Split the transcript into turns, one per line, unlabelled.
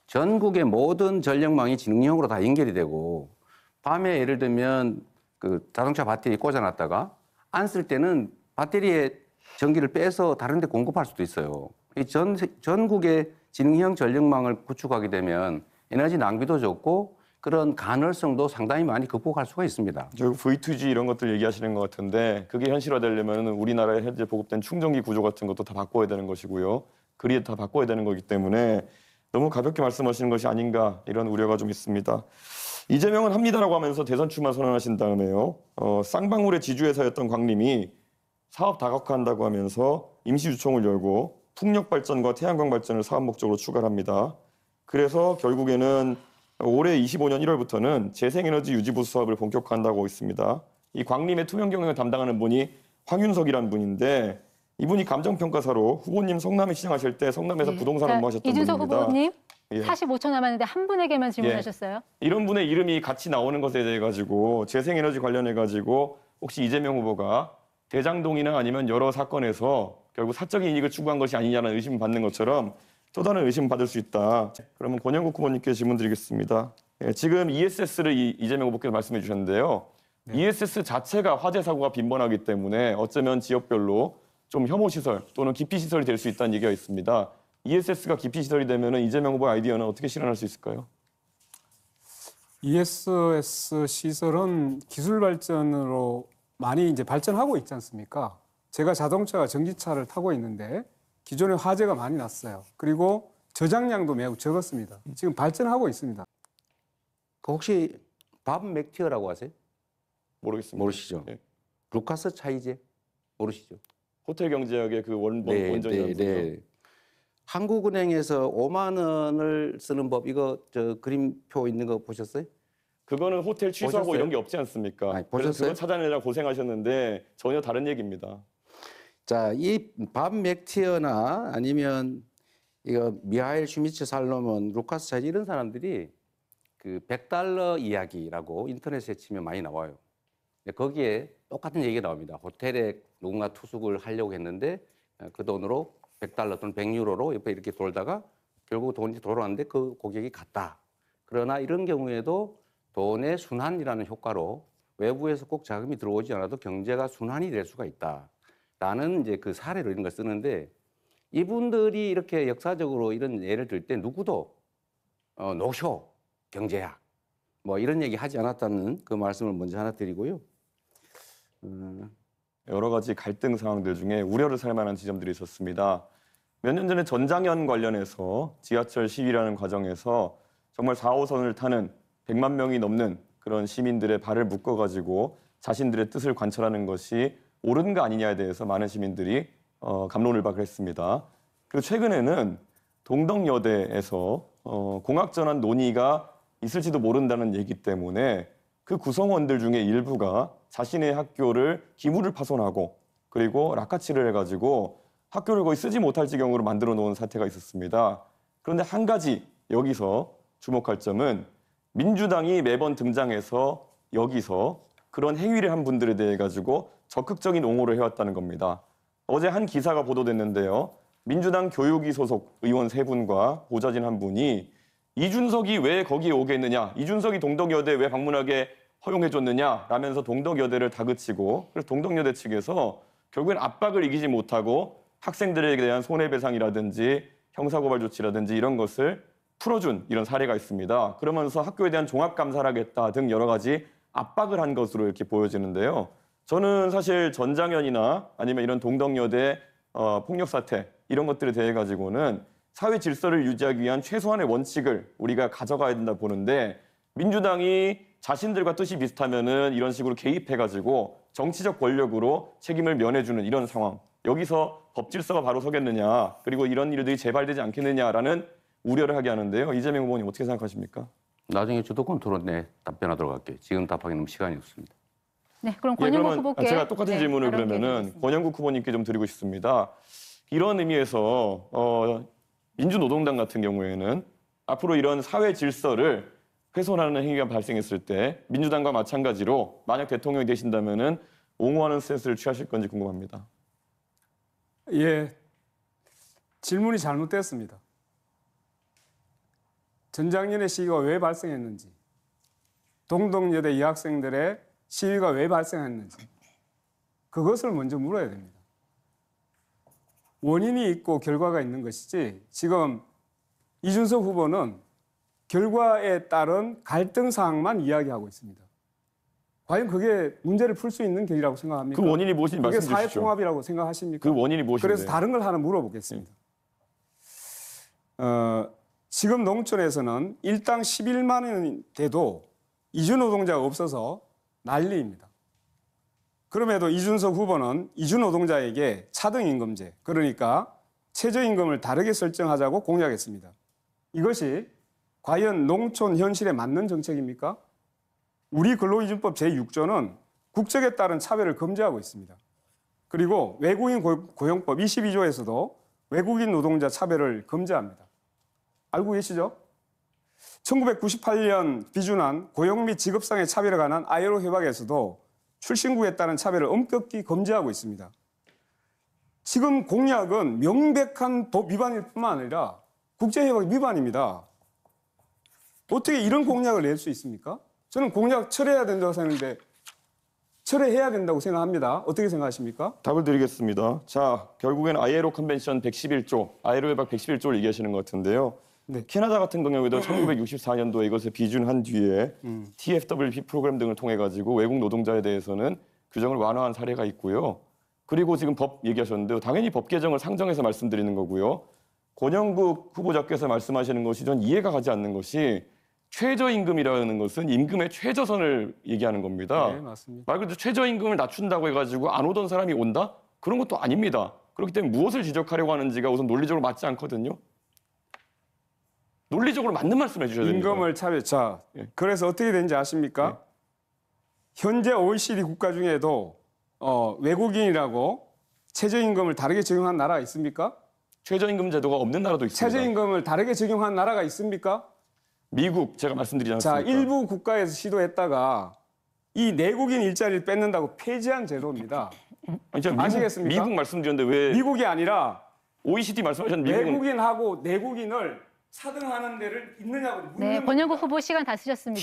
전국의 모든 전력망이 지능형으로 다 연결이 되고 밤에 예를 들면 그 자동차 배터리 꽂아놨다가 안 쓸 때는 배터리에 전기를 빼서 다른 데 공급할 수도 있어요. 이 전국의 지능형 전력망을 구축하게 되면 에너지 낭비도 적고 그런 간헐성도 상당히 많이 극복할 수가 있습니다.
결국 V2G 이런 것들 얘기하시는 것 같은데 그게 현실화되려면 우리나라에 현재 보급된 충전기 구조 같은 것도 다 바꿔야 되는 것이고요. 그리드 다 바꿔야 되는 거기 때문에 너무 가볍게 말씀하시는 것이 아닌가 이런 우려가 좀 있습니다. 이재명은 합니다라고 하면서 대선 출마 선언하신 다음에요. 쌍방울의 지주회사였던 광림이 사업 다각화한다고 하면서 임시주총을 열고 풍력발전과 태양광 발전을 사업 목적으로 추가합니다. 그래서 결국에는 올해 25년 1월부터는 재생에너지 유지보수 사업을 본격화한다고 있습니다. 이 광림의 투명 경영을 담당하는 분이 황윤석이라는 분인데 이분이 감정평가사로 후보님 성남에 시장하실 때 성남에서 부동산 업무하셨던
이준석
분입니다.
후보님,
예.
45초 남았는데 한 분에게만 질문하셨어요.
이런 분의 이름이 같이 나오는 것에 대해 가지고 재생에너지 관련해 가지고 혹시 이재명 후보가 대장동이나 아니면 여러 사건에서 결국 사적인 이익을 추구한 것이 아니냐는 의심을 받는 것처럼 또 다른 의심을 받을 수 있다. 그러면 권영국 후보님께 질문 드리겠습니다. 지금 ESS를 이재명 후보께서 말씀해 주셨는데요. ESS 자체가 화재 사고가 빈번하기 때문에 어쩌면 지역별로 좀 혐오 시설 또는 기피 시설이 될 수 있다는 얘기가 있습니다. ESS가 기피 시설이 되면 이재명 후보 아이디어는 어떻게 실현할 수 있을까요?
ESS 시설은 기술 발전으로 많이 이제 발전하고 있지 않습니까? 제가 자동차와 전기차를 타고 있는데 기존에 화재가 많이 났어요. 그리고 저장량도 매우 적었습니다. 지금 발전하고 있습니다.
그 혹시 밥 맥티어라고 아세요?
모르겠습니다.
모르시죠?
네.
루카스 차이제 모르시죠?
호텔 경제학의 그 원전이라는 분이요.
한국은행에서 5만 원을 쓰는 법 이거 저 그림표 있는 거 보셨어요?
그거는 호텔 취소하고
보셨어요?
이런 게 없지 않습니까?
아니,
그래서
보셨어요?
그거 찾아내려고 고생하셨는데 전혀 다른 얘기입니다.
자, 이 밥 맥티어나 아니면 이거 미하일 슈미츠 살로몬, 루카스 차이제 이런 사람들이 그 $100 이야기라고 인터넷에 치면 많이 나와요. 거기에 똑같은 얘기가 나옵니다. 호텔에 누군가 투숙을 하려고 했는데 그 돈으로 $100 또는 100유로로 옆에 이렇게 돌다가 결국 돈이 돌아왔는데 그 고객이 갔다. 그러나 이런 경우에도 돈의 순환이라는 효과로 외부에서 꼭 자금이 들어오지 않아도 경제가 순환이 될 수가 있다. 라는 이제 그 사례로 이런 걸 쓰는데 이분들이 이렇게 역사적으로 이런 예를 들 때 누구도 노쇼, 경제학 뭐 이런 얘기 하지 않았다는 그 말씀을 먼저 하나 드리고요.
여러 가지 갈등 상황들 중에 우려를 살 만한 지점들이 있었습니다. 몇 년 전에 전장현 관련해서 지하철 시위라는 과정에서 정말 4호선을 타는 100만 명이 넘는 그런 시민들의 발을 묶어가지고 자신들의 뜻을 관철하는 것이 옳은가 아니냐에 대해서 많은 시민들이 갑론을박을 했습니다. 그리고 최근에는 동덕여대에서 공학전환 논의가 있을지도 모른다는 얘기 때문에 그 구성원들 중에 일부가 자신의 학교를 기물을 파손하고 그리고 락카치를 해가지고 학교를 거의 쓰지 못할 지경으로 만들어 놓은 사태가 있었습니다. 그런데 한 가지 여기서 주목할 점은 민주당이 매번 등장해서 여기서 그런 행위를 한 분들에 대해 가지고 적극적인 옹호를 해왔다는 겁니다. 어제 한 기사가 보도됐는데요. 민주당 교육위 소속 의원 3분과 보좌진 1분이 이준석이 왜 거기에 오겠느냐, 이준석이 동덕여대 왜 방문하게 허용해줬느냐 라면서 동덕여대를 다그치고 그래서 동덕여대 측에서 결국엔 압박을 이기지 못하고 학생들에게 대한 손해배상이라든지 형사고발 조치라든지 이런 것을 풀어준 이런 사례가 있습니다. 그러면서 학교에 대한 종합감사를 하겠다 등 여러 가지 압박을 한 것으로 이렇게 보여지는데요. 저는 사실 전장현이나 아니면 이런 동덕여대 폭력 사태 이런 것들에 대해 가지고는 사회 질서를 유지하기 위한 최소한의 원칙을 우리가 가져가야 된다 보는데 민주당이 자신들과 뜻이 비슷하면은 이런 식으로 개입해가지고 정치적 권력으로 책임을 면해주는 이런 상황. 여기서 법 질서가 바로 서겠느냐 그리고 이런 일들이 재발되지 않겠느냐라는 우려를 하게 하는데요. 이재명 후보님 어떻게 생각하십니까?
나중에 주도권 토론에 답변하도록 할게요. 지금 답하기는 시간이 없습니다.
네, 그럼 권영국
그러면
후보께
제가 똑같은 질문을
다른
그러면은
기회드리겠습니다.
권영국 후보님께 좀 드리고 싶습니다. 이런 의미에서 민주노동당 같은 경우에는 앞으로 이런 사회 질서를 훼손하는 행위가 발생했을 때 민주당과 마찬가지로 만약 대통령이 되신다면은 옹호하는 스탠스를 취하실 건지 궁금합니다.
예, 질문이 잘못됐습니다. 전작년에 시위가 왜 발생했는지, 동덕여대 여학생들의 시위가 왜 발생했는지 그것을 먼저 물어야 됩니다. 원인이 있고 결과가 있는 것이지 지금 이준석 후보는 결과에 따른 갈등 사항만 이야기하고 있습니다. 과연 그게 문제를 풀 수 있는 길이라고 생각합니까?
그 원인이 무엇인지
그게
말씀 주시죠.
사회통합이라고 생각하십니까?
그 원인이 무엇인데?
그래서 다른 걸 하나 물어보겠습니다. 지금 농촌에서는 일당 11만 원이 돼도 이주노동자가 없어서 난리입니다. 그럼에도 이준석 후보는 이주노동자에게 차등임금제, 그러니까 최저임금을 다르게 설정하자고 공약했습니다. 이것이 과연 농촌 현실에 맞는 정책입니까? 우리 근로기준법 제6조는 국적에 따른 차별을 금지하고 있습니다. 그리고 외국인 고용법 22조에서도 외국인 노동자 차별을 금지합니다. 알고 계시죠? 1998년 비준한 고용 및 직업상의 차별에 관한 ILO 협약에서도 출신국에 따른 차별을 엄격히 금지하고 있습니다. 지금 공약은 명백한 법 위반일 뿐만 아니라 국제협약 위반입니다. 어떻게 이런 공약을 낼 수 있습니까? 저는 공약 철회해야 된다고 생각하는데 철회해야 된다고 생각합니다. 어떻게 생각하십니까?
답을 드리겠습니다. 자, 결국엔 ILO 컨벤션 111조, ILO 협약 111조를 얘기하시는 것 같은데요.
네.
캐나다 같은 경우에도 1964년도에 이것을 비준한 뒤에 TFWP 프로그램 등을 통해 가지고 외국 노동자에 대해서는 규정을 완화한 사례가 있고요. 그리고 지금 법 얘기하셨는데요. 당연히 법 개정을 상정해서 말씀드리는 거고요. 권영국 후보자께서 말씀하시는 것이 전 이해가 가지 않는 것이 최저임금이라는 것은 임금의 최저선을 얘기하는 겁니다.
네, 맞습니다.
말 그대로 최저임금을 낮춘다고 해가지고 안 오던 사람이 온다? 그런 것도 아닙니다. 그렇기 때문에 무엇을 지적하려고 하는지가 우선 논리적으로 맞지 않거든요. 논리적으로 맞는 말씀 해주셔야 됩니다.
임금을 차별. 자,
예.
그래서 어떻게 되는지 아십니까? 현재 OECD 국가 중에도 외국인이라고 최저임금을 다르게 적용한 나라가 있습니까?
최저임금 제도가 없는 나라도 있습니다.
최저임금을 다르게 적용한 나라가 있습니까?
미국 제가 말씀드리지
자,
않았습니까?
일부 국가에서 시도했다가 이 내국인 일자리를 뺏는다고 폐지한 제도입니다.
아니, 제가
아시겠습니까?
미국 말씀드렸는데 왜
미국이 아니라
OECD 말씀하셨는데 미국은
외국인하고 내국인을 차등하는 데를 있느냐고 묻는
네, 권영국 후보 시간 다 쓰셨습니다.